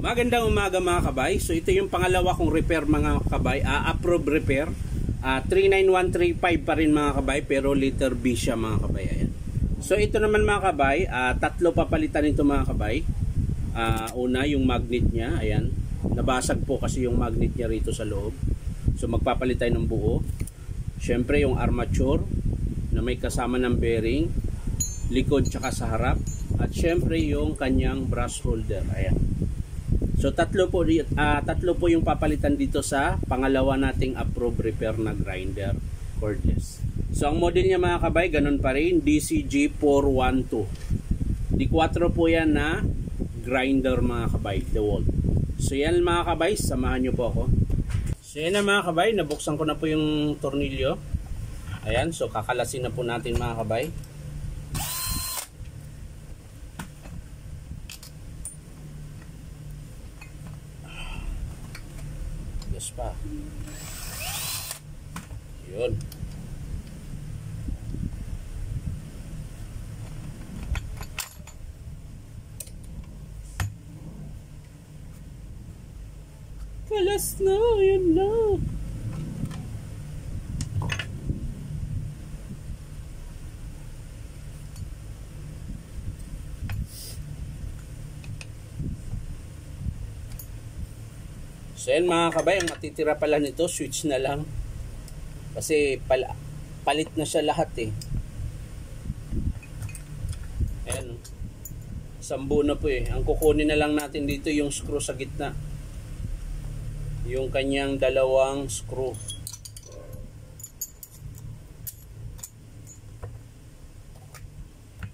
Magandang umaga mga kabay. So ito yung pangalawa kong repair mga kabay, approve repair. 39135 pa rin mga kabay, pero letter B siya mga kabay. Ayan. So ito naman mga kabay, tatlo papalitan nito mga kabay. Una yung magnet niya, ayan. Nabasag po kasi yung magnet niya rito sa loob. So magpapalit tayo ng buo. Syempre yung armature na may kasama ng bearing, likod tsaka sa harap. At syempre yung kanyang brush holder. Ayan. So tatlo po yung papalitan dito sa pangalawa nating approve repair na grinder cordless. So ang model niya mga kabay, ganun pa rin, DCG412. D4 po yan na grinder mga kabay, DeWalt. So yan mga kabay, samahan nyo po ako. So yan na mga kabay, nabuksan ko na po yung tornilyo. Ayan, so kakalasin na po natin mga kabay. Pa. Yun. Kalas na, yun na. So yan mga kabay, ang matitira pala nito, switch na lang. Kasi palit na siya lahat eh. Ayan. Sambu na po eh. Ang kukunin na lang natin dito yung screw sa gitna. Yung kanyang dalawang screw.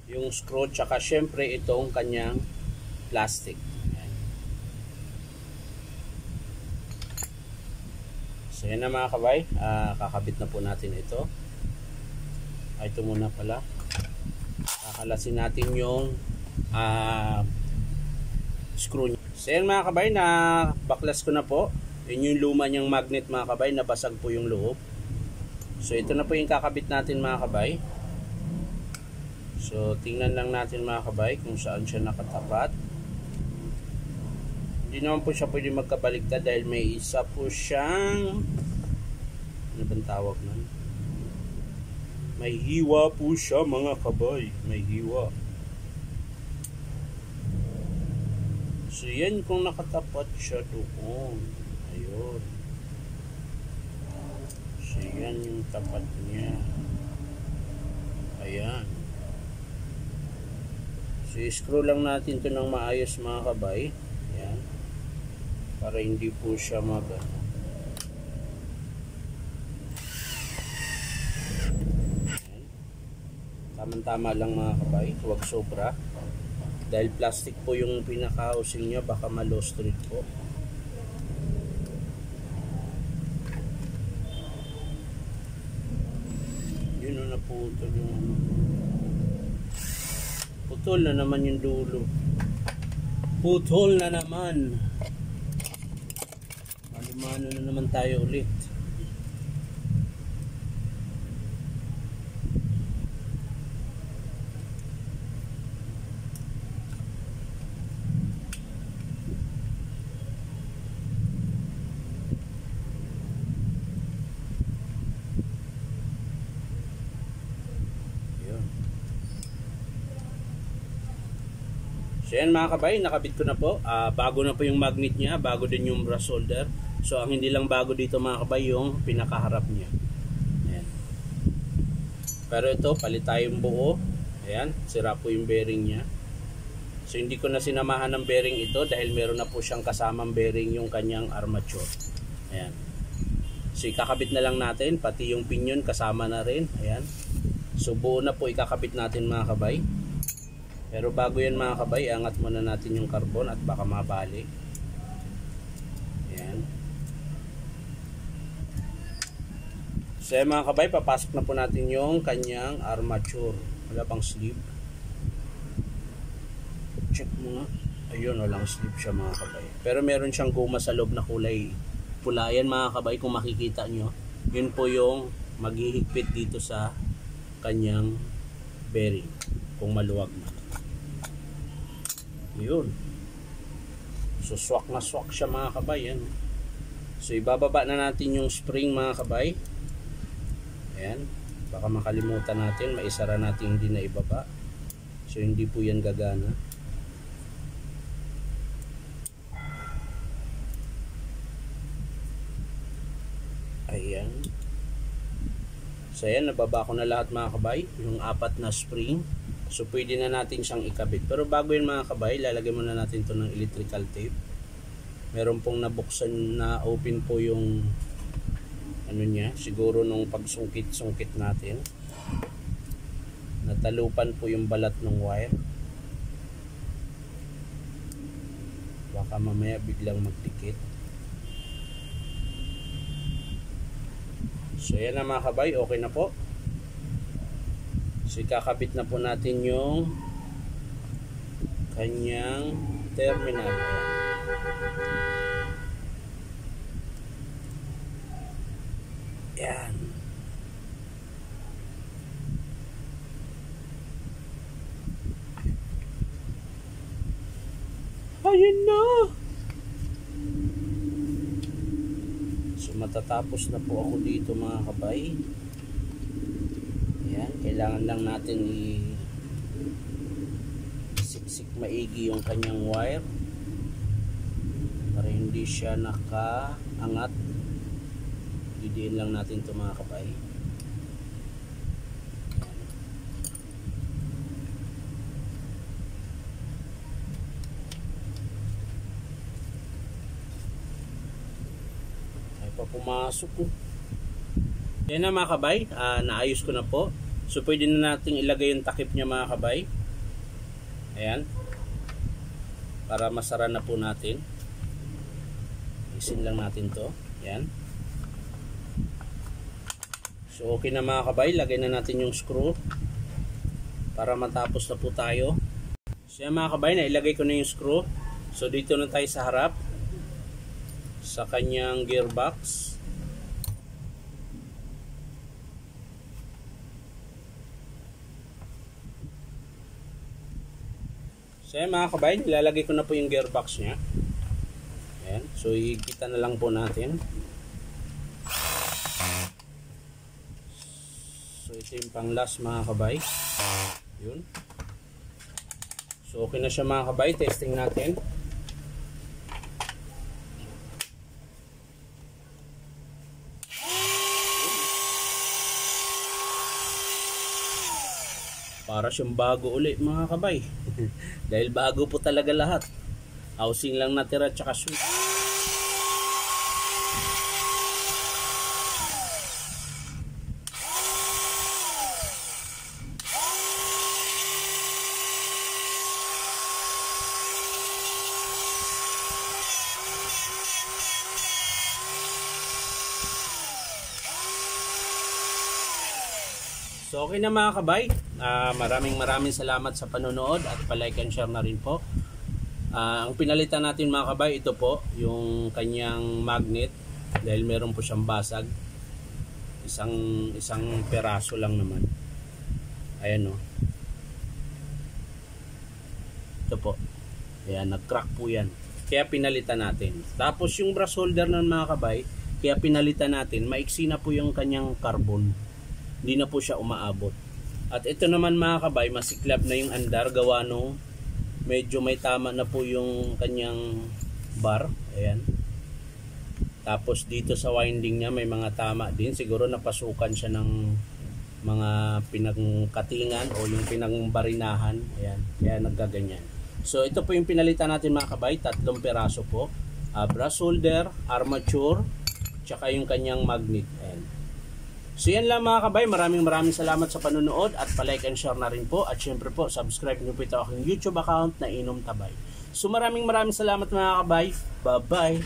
Yung screw tsaka syempre itong kanyang plastic. So yan na mga kabay, kakabit na po natin ito. Ito muna pala. Kakalasin natin yung screw niya. So yan mga kabay, na baklas ko na po. Yun yung luma niyang magnet mga kabay, nabasag po yung loob. So ito na po yung kakabit natin mga kabay. So tingnan lang natin mga kabay kung saan siya nakatapat. Hindi naman po siya pwede magkabaligtad dahil may isa po siyang, ano bang tawag nun? May hiwa po siya mga kabay. May hiwa. So yan kung nakatapat siya doon. Ayun. So yan yung tapat niya. Ayan. So screw lang natin ito ng maayos mga kabay. Ayan. Para hindi po siya tamang-tama lang mga kabay, huwag sobra dahil plastic po yung pinaka-housing niya, baka ma-lost thread po. Yun na naputol yung putol na naman yung dulo, putol na naman. Mano na naman tayo ulit. Yun. So yan mga kabay, nakabit ko na po. Bago na po yung magnet niya, bago din yung brush holder. So ang hindi lang bago dito mga kabay yung pinakaharap niya. Ayan. Pero ito, palit tayong buo. Ayan, sira po yung bearing niya. So hindi ko na sinamahan ng bearing ito dahil meron na po siyang kasamang bearing yung kanyang armature. Ayan. So ikakabit na lang natin, pati yung pinion kasama na rin. Ayan. So buo na po ikakabit natin mga kabay. Pero bago yan mga kabay, angat muna natin yung carbon at baka mabali. Ayan. So mga kabay, papasok na po natin yung kanyang armature. Wala pang sleeve. Check mo nga. Ayun, walang sleeve siya mga kabay. Pero meron siyang goma sa loob na kulay pula. Yan mga kabay, kung makikita nyo. Yun po yung maghihigpit dito sa kanyang bearing. Kung maluwag na. Yun. So swak na swak siya mga kabay. Yan. So ibababa na natin yung spring mga kabay. Ayan. Baka makalimutan natin, maisara natin hindi na ibaba. So hindi po yan gagana. Ayan. So ayan, nababa ko na lahat mga kabay, yung 4 na spring. So pwede na natin siyang ikabit. Pero bago yun mga kabay, lalagyan muna natin to ng electrical tape. Meron pong nabuksan na open po yung ano niya, siguro nung pagsungkit-sungkit natin. Natalupan po yung balat ng wire. Baka mamaya biglang magdikit. So yan na mga kabay, okay na po. So ikakabit na po natin yung kanyang terminal. Yan. Ayun na. So matatapos na po ako dito mga kabay. Ayan, kailangan lang natin i-siksik maigi yung kanyang wire para hindi siya nakaangat. Didiin lang natin ito mga kabay. Ay pa pumasok ko. Yan na mga kabay, naayos ko na po. So pwede na natin ilagay yung takip niya mga kabay. Ayan. Para masara na po natin. Isin lang natin to. Ayan. So okay na mga kabay, lagay na natin yung screw para matapos na po tayo. So yan mga kabay, nailagay ko na yung screw. So dito na tayo sa harap sa kanyang gearbox. So yan mga kabay, nilalagay ko na po yung gearbox nya. Ayan. So ikita na lang po natin. So ito yung pang last mga kabay. Yun. So okay na siya mga kabay. Testing natin. Para siyang bago ulit mga kabay. Dahil bago po talaga lahat. Housing lang natira tsaka switch. So okay na mga kabay, maraming salamat sa panonood at palike and share na rin po. Ang pinalitan natin mga kabay, ito po yung kanyang magnet dahil meron po siyang basag. Isang peraso lang naman. Ayan o. Ito po. Ayan, nag-crack po yan. Kaya pinalitan natin. Tapos yung brass holder ng mga kabay, kaya pinalitan natin, maiksi na po yung kanyang carbon. Hindi na po siya umaabot. At ito naman mga kabay, masiklab na yung andar gawa nung medyo may tama na po yung kanyang bar. Ayan. Tapos dito sa winding niya may mga tama din. Siguro napasukan siya ng mga pinangkatingan o yung pinangbarinahan. Ayan. Kaya naggaganyan. So ito po yung pinalitan natin mga kabay. 3 peraso po. Brass holder, armature, tsaka yung kanyang magnet. Ayan. So yan lang mga kabay, maraming salamat sa panonood at palike and share na rin po. At syempre po, subscribe nyo po ito aking YouTube account na Inom Tabay. So maraming salamat mga kabay. Bye bye.